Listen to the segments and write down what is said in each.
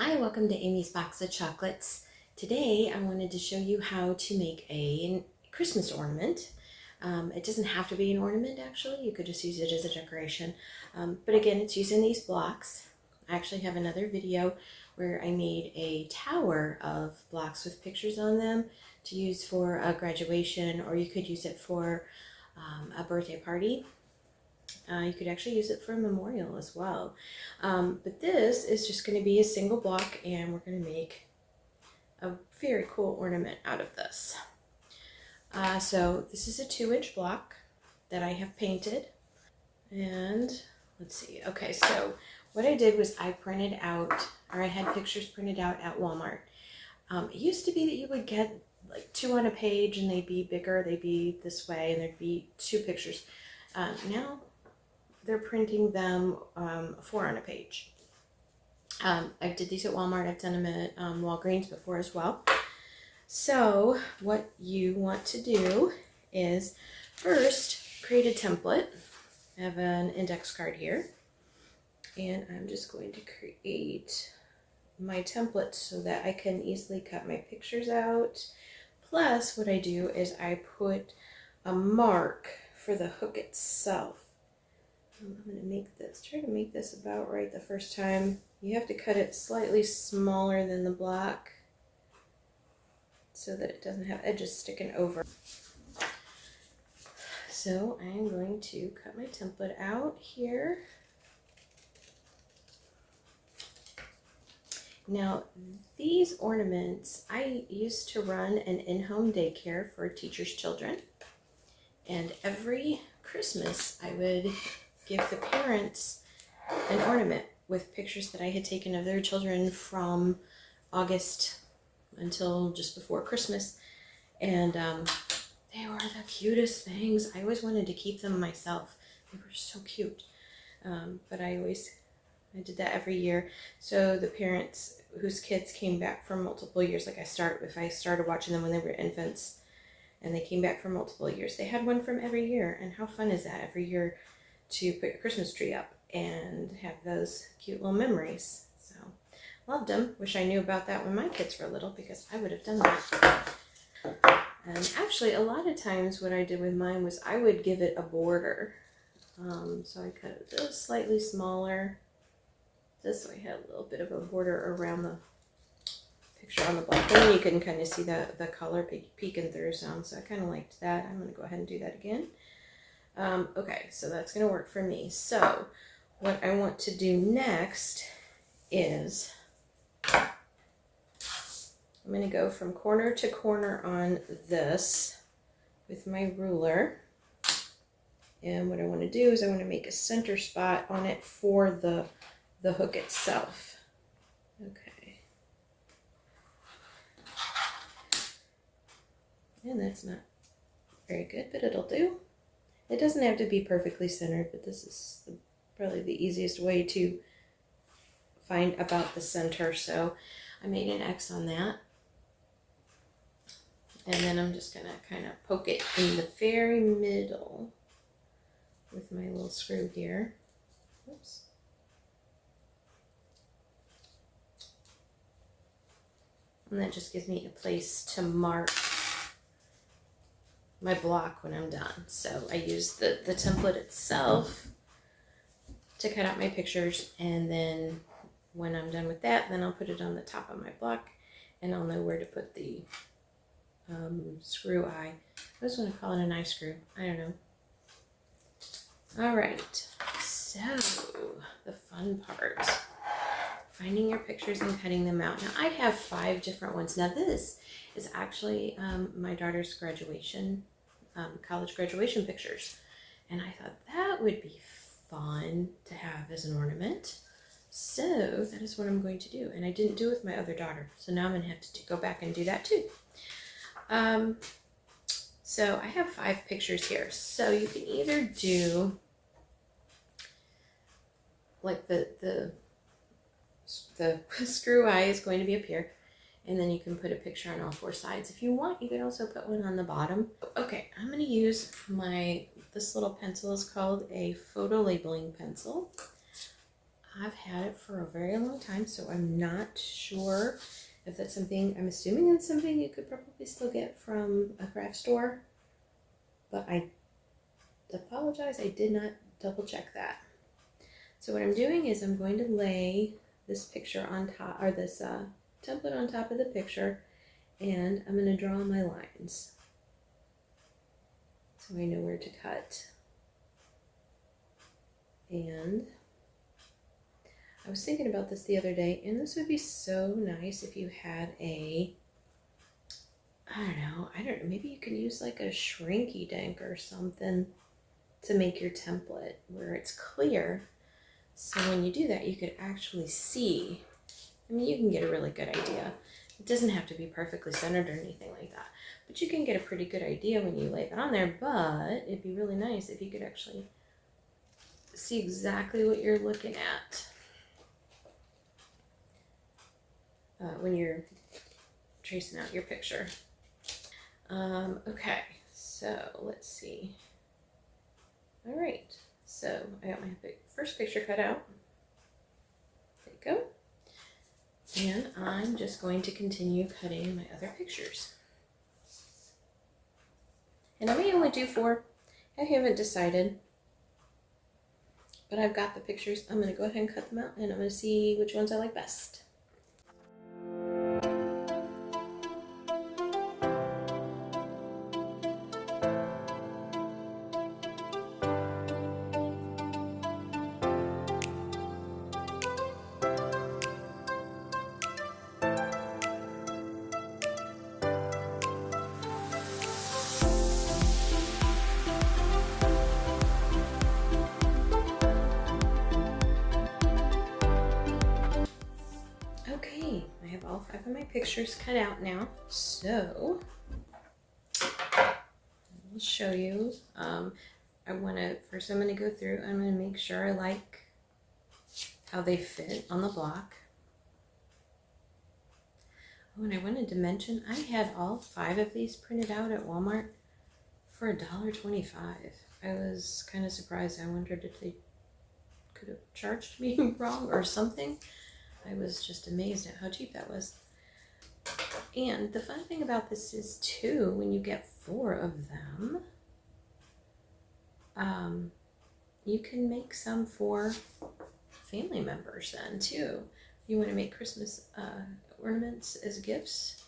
Hi, welcome to Amy's Box of Chocolates. Today I wanted to show you how to make a Christmas ornament. It doesn't have to be an ornament actually, you could just use it as a decoration. But again, it's using these blocks. I actually have another video where I made a tower of blocks with pictures on them to use for a graduation, or you could use it for a birthday party. You could actually use it for a memorial as well. But this is just going to be a single block, and we're going to make a very cool ornament out of this. So this is a 2-inch block that I have painted. And let's see. Okay, so what I did was I printed out, or I had pictures printed out at Walmart. It used to be that you would get like 2 on a page and they'd be bigger, they'd be this way, and there'd be 2 pictures. Now they're printing them 4 on a page. I did these at Walmart. I've done them at Walgreens before as well. So what you want to do is first create a template. I have an index card here, and I'm just going to create my template so that I can easily cut my pictures out. Plus, what I do is I put a mark for the hook itself. I'm going to make this, try to make this about right the first time. You have to cut it slightly smaller than the block so that it doesn't have edges sticking over. So I'm going to cut my template out here. Now these ornaments, I used to run an in-home daycare for teachers' children, and every Christmas I would give the parents an ornament with pictures that I had taken of their children from August until just before Christmas. And they were the cutest things. I always wanted to keep them myself. They were so cute. But I did that every year. So the parents whose kids came back from multiple years, like if I started watching them when they were infants and they came back for multiple years, they had one from every year. And how fun is that every year to put your Christmas tree up and have those cute little memories. So loved them. Wish I knew about that when my kids were little, because I would have done that. And actually a lot of times what I did with mine was I would give it a border. So I cut it just slightly smaller. This way I had a little bit of a border around the picture on the block. And then you can kind of see the color peeking through some. So I kind of liked that. I'm going to go ahead and do that again. Okay, so that's going to work for me. So what I want to do next is I'm going to go from corner to corner on this with my ruler. And what I want to do is I want to make a center spot on it for the hook itself. Okay. And that's not very good, but it'll do. It doesn't have to be perfectly centered, but this is probably the easiest way to find about the center. So I made an X on that. And then I'm just going to kind of poke it in the very middle with my little screw here. Oops. And that just gives me a place to mark my block when I'm done. So I use the template itself to cut out my pictures, and then when I'm done with that, then I'll put it on the top of my block, and I'll know where to put the screw eye. I just want to call it an eye screw. I don't know. All right, so the fun part, finding your pictures and cutting them out. Now I have 5 different ones. Now this is actually my daughter's graduation, college graduation pictures. And I thought that would be fun to have as an ornament. So that is what I'm going to do. And I didn't do it with my other daughter. So now I'm going to have to go back and do that too. So I have 5 pictures here. So you can either do like the screw eye is going to be up here, and then you can put a picture on all 4 sides. If you want, you can also put one on the bottom. Okay, I'm going to use this little pencil is called a photo labeling pencil. I've had it for a very long time, so I'm not sure if that's something, I'm assuming it's something you could probably still get from a craft store, but I apologize, I did not double check that. So what I'm doing is I'm going to lay this picture on top, or this template on top of the picture, and I'm going to draw my lines so I know where to cut. And I was thinking about this the other day, and this would be so nice if you had a, I don't know, maybe you could use like a shrinky dink or something to make your template where it's clear. So when you do that, you could actually see, I mean, you can get a really good idea. It doesn't have to be perfectly centered or anything like that, but you can get a pretty good idea when you lay that on there. But it'd be really nice if you could actually see exactly what you're looking at when you're tracing out your picture. Okay, so let's see. All right, so I got my first picture cut out. There you go. And I'm just going to continue cutting my other pictures. And I may only do 4. I haven't decided. But I've got the pictures. I'm going to go ahead and cut them out, and I'm going to see which ones I like best. Okay, I have all 5 of my pictures cut out now, so I'll show you. First I'm going to go through, I'm going to make sure I like how they fit on the block. Oh, and I wanted to mention, I had all 5 of these printed out at Walmart for $1.25. I was kind of surprised. I wondered if they could have charged me wrong or something. I was just amazed at how cheap that was. And the fun thing about this is too, when you get 4 of them, you can make some for family members then too. You want to make Christmas ornaments as gifts,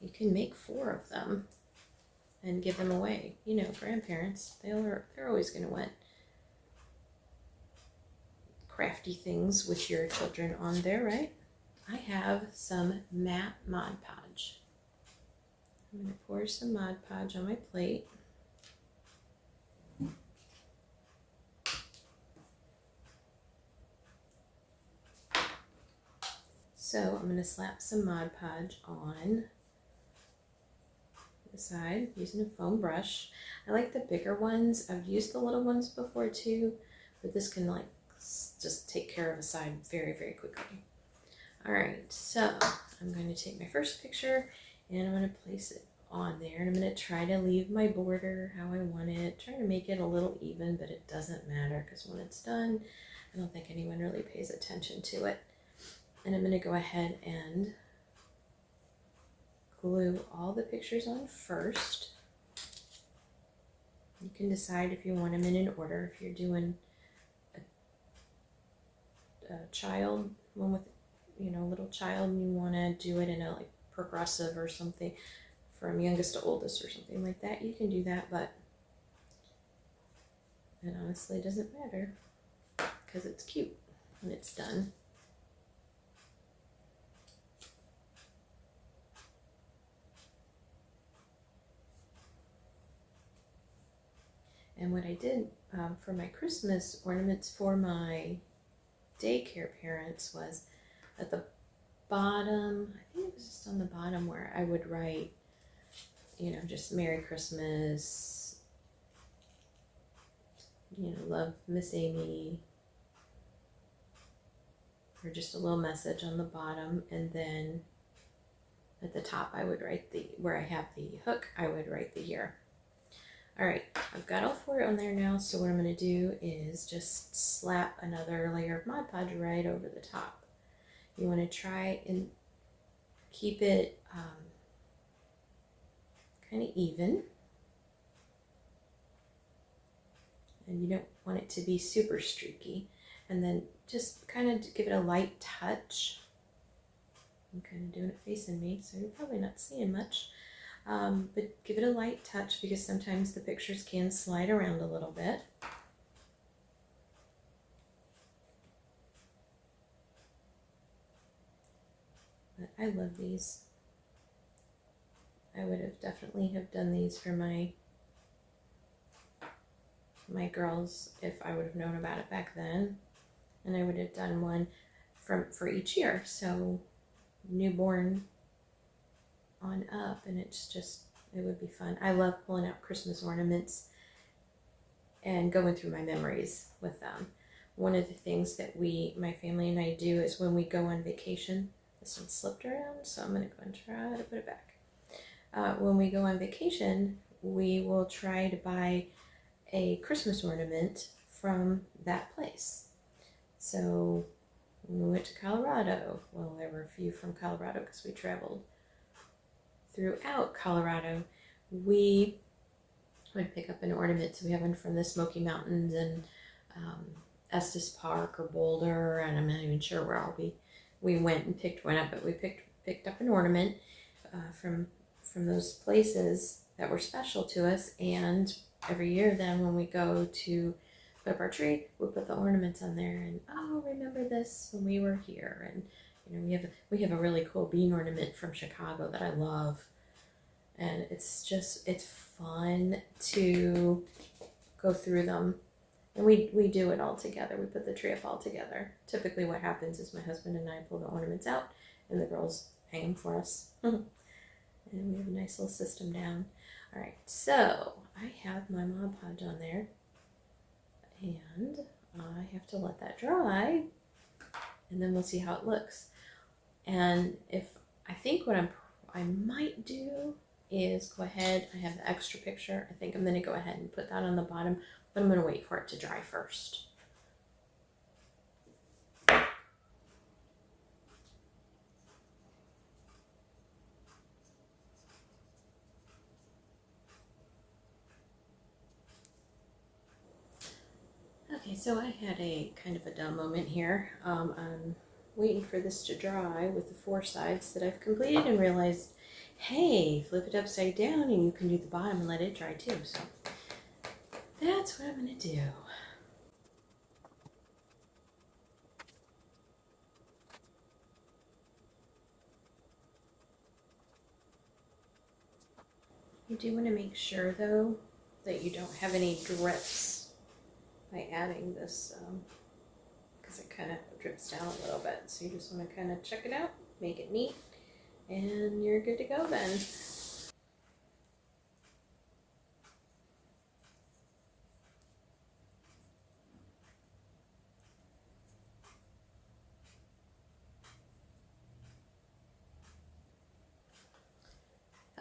you can make 4 of them and give them away. You know, grandparents, they're always going to want crafty things with your children on there, right? I have some matte Mod Podge. I'm going to pour some Mod Podge on my plate. So I'm going to slap some Mod Podge on the side using a foam brush. I like the bigger ones. I've used the little ones before too, but this can like just take care of a side very, very quickly. All right, so I'm going to take my first picture and I'm going to place it on there, and I'm going to try to leave my border how I want it, try to make it a little even, but it doesn't matter because when it's done, I don't think anyone really pays attention to it. And I'm going to go ahead and glue all the pictures on first. You can decide if you want them in an order. If you're doing a child, one with, you know, a little child, and you want to do it in a like progressive or something from youngest to oldest or something like that, you can do that, but it honestly doesn't matter because it's cute when it's done. And what I did for my Christmas ornaments for my daycare parents was at the bottom, I think it was just on the bottom where I would write, you know, just Merry Christmas, you know, love Miss Amy, or just a little message on the bottom. And then at the top I would write where I have the hook, I would write the year. All right, I've got all 4 on there now, so what I'm going to do is just slap another layer of Mod Podge right over the top. You want to try and keep it kind of even, and you don't want it to be super streaky. And then just kind of give it a light touch. I'm kind of doing it facing me, so you're probably not seeing much. But give it a light touch because sometimes the pictures can slide around a little bit. But I love these. I would have definitely have done these for my girls if I would have known about it back then. And I would have done one for each year. So newborn on up, and it's just, it would be fun. I love pulling out Christmas ornaments and going through my memories with them. One of the things that my family and I do is when we go on vacation, this one slipped around, so I'm going to go and try to put it back. When we go on vacation, we will try to buy a Christmas ornament from that place. So when we went to Colorado, well, there were a few from Colorado because we traveled throughout Colorado, we would pick up an ornament. So we have one from the Smoky Mountains and Estes Park or Boulder, and I'm not even sure where all we went and picked one up, but we picked up an ornament from those places that were special to us. And every year then when we go to put up our tree, we'll put the ornaments on there, and remember this when we were here. And we have a really cool bean ornament from Chicago that I love, and it's fun to go through them. And we do it all together. We put the tree up all together. Typically what happens is my husband and I pull the ornaments out and the girls hang them for us. And we have a nice little system down. All right, so I have my Mod Podge on there, and I have to let that dry, and then we'll see how it looks. And I think what I might do is go ahead, I have the extra picture. I think I'm going to go ahead and put that on the bottom, but I'm going to wait for it to dry first. Okay, so I had a kind of a dumb moment here. I'm waiting for this to dry with the 4 sides that I've completed and realized, hey, flip it upside down and you can do the bottom and let it dry too. So that's what I'm going to do. You do want to make sure though that you don't have any drips by adding this, because it kind of drips down a little bit. So you just want to kind of check it out, make it neat, and you're good to go then.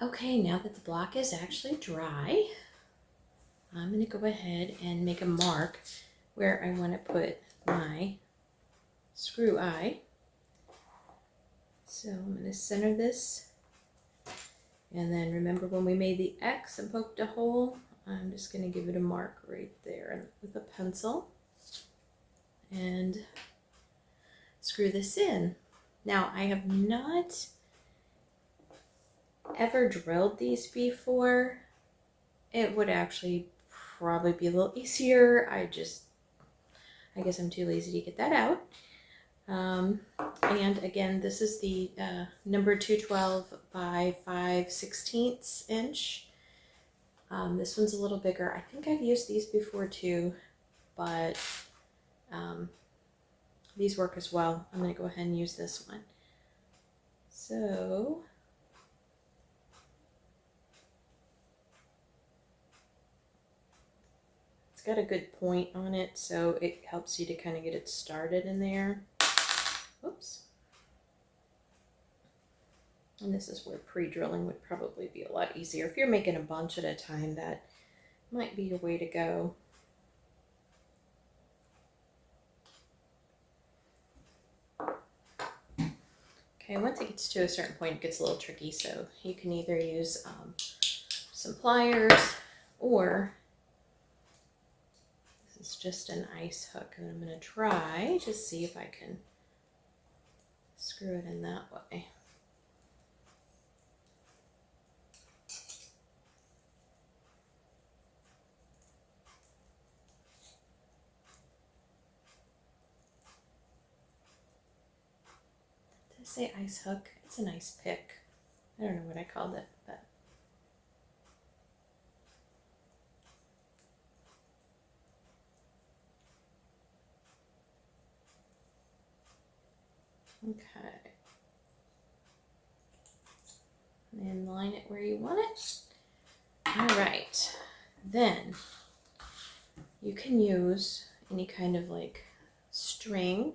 Okay, now that the block is actually dry, I'm going to go ahead and make a mark where I want to put my screw eye. So I'm going to center this, and then remember when we made the X and poked a hole, I'm just going to give it a mark right there with a pencil and screw this in. Now I have not ever drilled these before. It would actually probably be a little easier. I guess I'm too lazy to get that out. And again, this is the number 212 by 5/16 inch. This one's a little bigger. I think I've used these before too, but these work as well. I'm going to go ahead and use this one. So it's got a good point on it, so it helps you to kind of get it started in there. Oops. And this is where pre-drilling would probably be a lot easier. If you're making a bunch at a time, that might be your way to go. Okay, once it gets to a certain point, it gets a little tricky, so you can either use some pliers, or this is just an ice hook, and I'm going to try to see if I can screw it in that way. Did I say ice hook? It's an ice pick. I don't know what I called it, but okay. And line it where you want it. All right, then you can use any kind of like string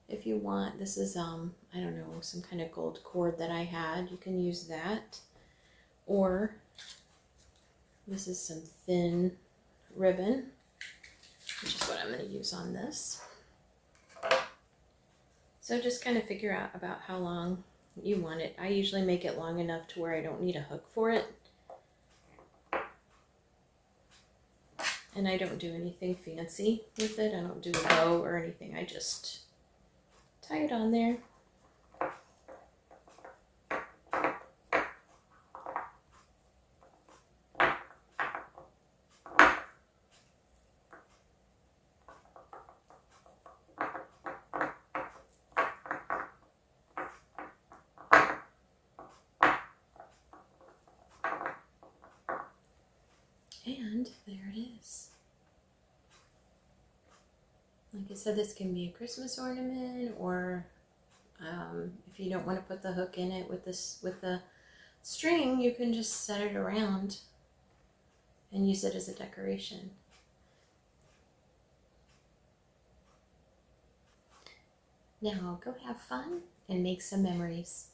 if you want. This is I don't know, some kind of gold cord that I had. You can use that, or this is some thin ribbon, which is what I'm going to use on this. So just kind of figure out about how long you want it. I usually make it long enough to where I don't need a hook for it. And I don't do anything fancy with it. I don't do a bow or anything. I just tie it on there. And there it is. Like I said, this can be a Christmas ornament, or if you don't want to put the hook in it with the string, you can just set it around and use it as a decoration. Now go have fun and make some memories.